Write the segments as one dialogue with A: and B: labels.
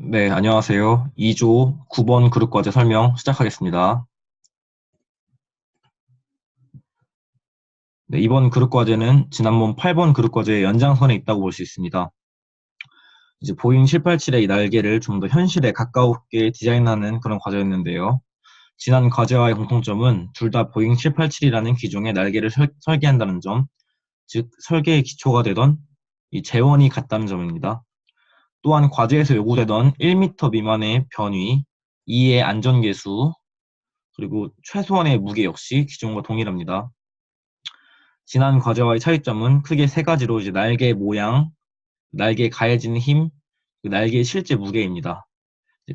A: 네, 안녕하세요. 2조 9번 그룹 과제 설명 시작하겠습니다. 네, 이번 그룹 과제는 지난번 8번 그룹 과제의 연장선에 있다고 볼 수 있습니다. 이제 보잉 787의 이 날개를 좀 더 현실에 가까우게 디자인하는 그런 과제였는데요. 지난 과제와의 공통점은 둘 다 보잉 787이라는 기종의 날개를 설계한다는 점, 즉 설계의 기초가 되던 이 재원이 같다는 점입니다. 또한 과제에서 요구되던 1m 미만의 변위, 2의 안전계수, 그리고 최소한의 무게 역시 기존과 동일합니다. 지난 과제와의 차이점은 크게 세 가지로 이제 날개 모양, 날개에 가해지는 힘, 날개의 실제 무게입니다.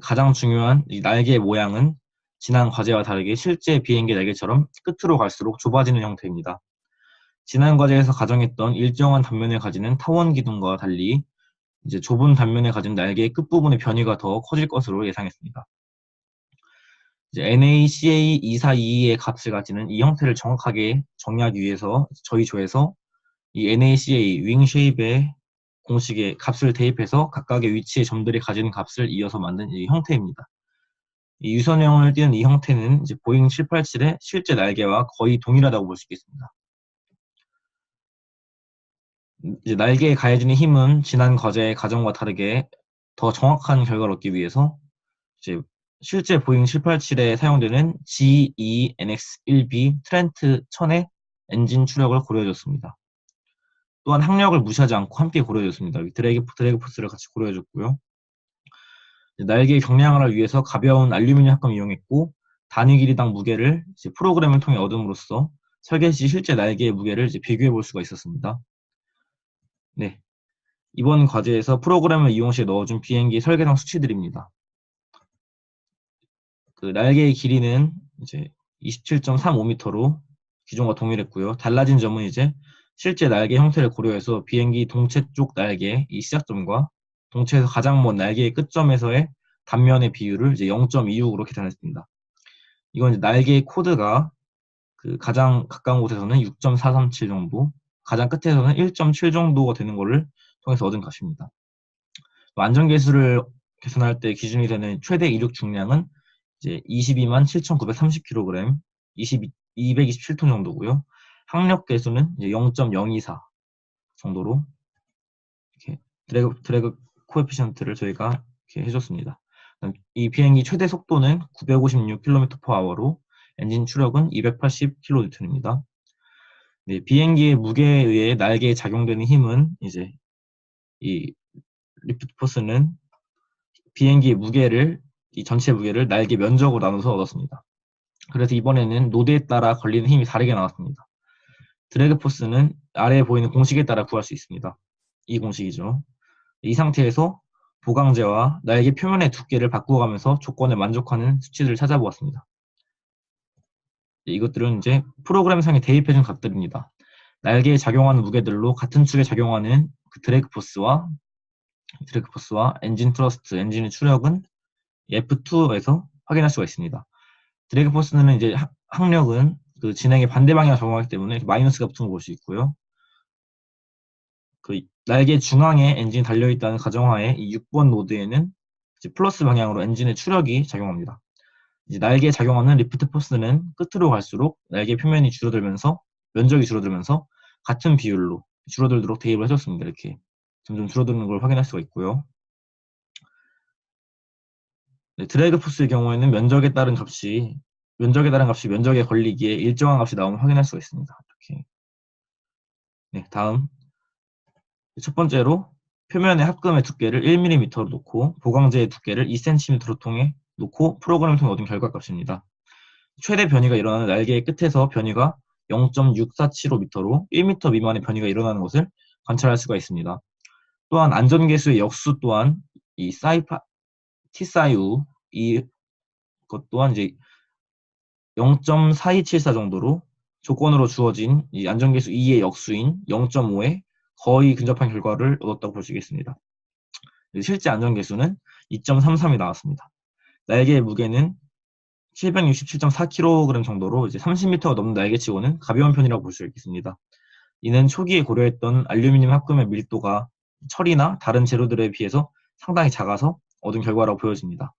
A: 가장 중요한 이 날개 모양은 지난 과제와 다르게 실제 비행기 날개처럼 끝으로 갈수록 좁아지는 형태입니다. 지난 과제에서 가정했던 일정한 단면을 가지는 타원 기둥과 달리 이제 좁은 단면을 가진 날개의 끝부분의 변이가 더 커질 것으로 예상했습니다. 이제 NACA 2422의 값을 가지는 이 형태를 정확하게 정의하기 위해서 저희 조에서 이 NACA 윙 쉐입의 공식에 값을 대입해서 각각의 위치의 점들이 가진 값을 이어서 만든 이 형태입니다. 이 유선형을 띄는 이 형태는 이제 보잉 787의 실제 날개와 거의 동일하다고 볼 수 있겠습니다. 이제 날개에 가해지는 힘은 지난 과제의 가정과 다르게 더 정확한 결과를 얻기 위해서 이제 실제 보잉 787에 사용되는 GEnx-1B 트렌트 1000의 엔진 추력을 고려해줬습니다. 또한 항력을 무시하지 않고 함께 고려해줬습니다. 드래그 포스를 같이 고려해줬고요. 날개 경량화를 위해서 가벼운 알루미늄 합금을 이용했고 단위 길이당 무게를 이제 프로그램을 통해 얻음으로써 설계 시 실제 날개의 무게를 이제 비교해 볼 수가 있었습니다. 네, 이번 과제에서 프로그램을 이용 시에 넣어준 비행기 설계상 수치들입니다. 그 날개의 길이는 이제 27.35m로 기존과 동일했고요. 달라진 점은 이제 실제 날개 형태를 고려해서 비행기 동체 쪽 날개 이 시작점과 동체에서 가장 먼 날개의 끝점에서의 단면의 비율을 이제 0.26으로 계산했습니다. 이건 이제 날개의 코드가 그 가장 가까운 곳에서는 6.437 정도, 가장 끝에서는 1.7 정도가 되는 것을 통해서 얻은 값입니다. 안전계수를 계산할 때 기준이 되는 최대 이륙 중량은 이제 22만 7,930kg, 227톤 정도고요. 항력 계수는 이제 0.024 정도로 이렇게 드래그 코에피션트를 저희가 이렇게 해줬습니다. 이 비행기 최대 속도는 956km/h로 엔진 추력은 280kN입니다. 네, 비행기의 무게에 의해 날개에 작용되는 힘은 이제 이 리프트 포스는 비행기의 무게를 이 전체 무게를 날개 면적으로 나눠서 얻었습니다. 그래서 이번에는 노드에 따라 걸리는 힘이 다르게 나왔습니다. 드래그 포스는 아래에 보이는 공식에 따라 구할 수 있습니다. 이 공식이죠. 이 상태에서 보강제와 날개 표면의 두께를 바꾸어가면서 조건을 만족하는 수치들을 찾아보았습니다. 이것들은 이제 프로그램상에 대입해준 값들입니다. 날개에 작용하는 무게들로 같은 축에 작용하는 그 드래그 포스와 엔진 트러스트, 엔진의 추력은 F2에서 확인할 수가 있습니다. 드래그 포스는 이제 항력은 그 진행의 반대 방향을 적용하기 때문에 마이너스가 붙은 걸 볼 수 있고요. 그 날개 중앙에 엔진이 달려있다는 가정하에 이 6번 노드에는 이제 플러스 방향으로 엔진의 추력이 작용합니다. 이제 날개에 작용하는 리프트 포스는 끝으로 갈수록 날개 표면이 줄어들면서 면적이 줄어들면서 같은 비율로 줄어들도록 대입을 해줬습니다. 이렇게 점점 줄어드는 걸 확인할 수가 있고요. 네, 드래그 포스의 경우에는 면적에 따른 값이 면적에 걸리기에 일정한 값이 나오면 확인할 수가 있습니다. 이렇게. 네, 다음 첫 번째로 표면의 합금의 두께를 1mm로 놓고 보강제의 두께를 2cm로 통해 놓고 프로그램을 통해 얻은 결과값입니다. 최대 변이가 일어나는 날개의 끝에서 변이가 0.647m로 1m 미만의 변이가 일어나는 것을 관찰할 수가 있습니다. 또한 안전계수의 역수 또한 이 T사이우 이것 또한 이제 0.4274 정도로 조건으로 주어진 이 안전계수 2의 역수인 0.5에 거의 근접한 결과를 얻었다고 볼 수 있겠습니다. 실제 안전계수는 2.33이 나왔습니다. 날개의 무게는 767.4kg 정도로 이제 30m가 넘는 날개치고는 가벼운 편이라고 볼 수 있겠습니다. 이는 초기에 고려했던 알루미늄 합금의 밀도가 철이나 다른 재료들에 비해서 상당히 작아서 얻은 결과라고 보여집니다.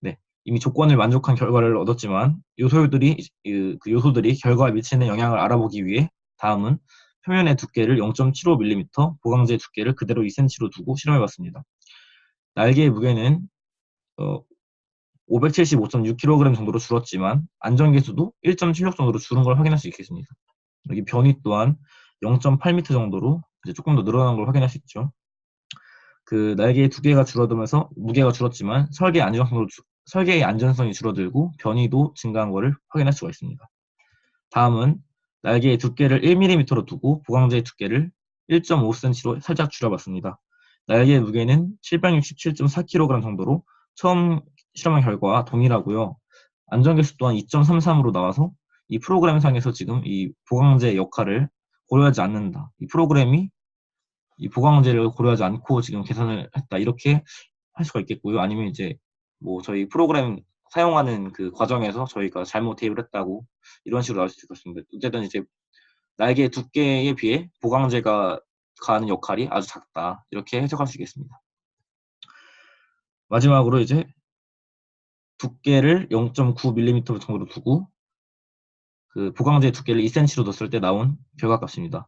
A: 네, 이미 조건을 만족한 결과를 얻었지만 그 요소들이 결과에 미치는 영향을 알아보기 위해 다음은 표면의 두께를 0.75mm, 보강제의 두께를 그대로 2cm로 두고 실험해봤습니다. 날개의 무게는 575.6kg 정도로 줄었지만 안전계수도 1.76 정도로 줄은 걸 확인할 수 있겠습니다. 여기 변이 또한 0.8m 정도로 이제 조금 더 늘어난 걸 확인할 수 있죠. 그 날개의 두께가 줄어들면서 무게가 줄었지만 설계의 안전성이 줄어들고 변이도 증가한 것을 확인할 수가 있습니다. 다음은 날개의 두께를 1mm로 두고 보강제의 두께를 1.5cm로 살짝 줄여봤습니다. 날개의 무게는 767.4kg 정도로 처음 실험한 결과와 동일하고요. 안전계수 또한 2.33으로 나와서 이 프로그램상에서 지금 이 보강제 역할을 고려하지 않는다. 이 프로그램이 이 보강제를 고려하지 않고 지금 계산을 했다. 이렇게 할 수가 있겠고요. 아니면 이제 뭐 저희 프로그램 사용하는 그 과정에서 저희가 잘못 대입을 했다고 이런 식으로 나올 수 있을 것 같습니다. 어쨌든 이제 날개 두께에 비해 보강제가 가하는 역할이 아주 작다. 이렇게 해석할 수 있겠습니다. 마지막으로 이제 두께를 0.9mm 정도로 두고 그 보강제 두께를 2cm로 뒀을 때 나온 결과값입니다.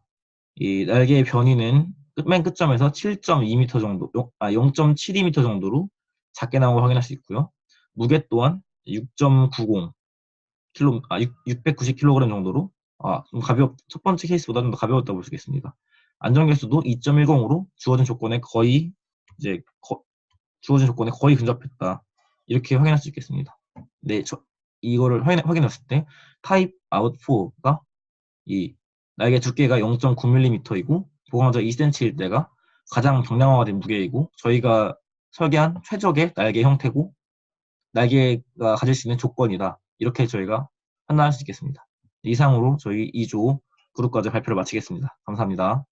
A: 이 날개의 변이는 맨 끝점에서 7.2m 정도, 0.72m 정도로 작게 나온 걸 확인할 수 있고요. 무게 또한 6.90kg, 690kg 정도로 좀 첫 번째 케이스보다 좀 더 가벼웠다고 볼 수 있겠습니다. 안전계수도 2.10으로 주어진 조건에 거의 근접했다. 이렇게 확인할 수 있겠습니다. 네, 이거를 확인했을 때 타입 아웃 4가 이 날개 두께가 0.9mm이고 보강자 2cm일 때가 가장 경량화가 된 무게이고 저희가 설계한 최적의 날개 형태고 날개가 가질 수 있는 조건이다. 이렇게 저희가 판단할 수 있겠습니다. 이상으로 저희 2조 그룹 과제 발표를 마치겠습니다. 감사합니다.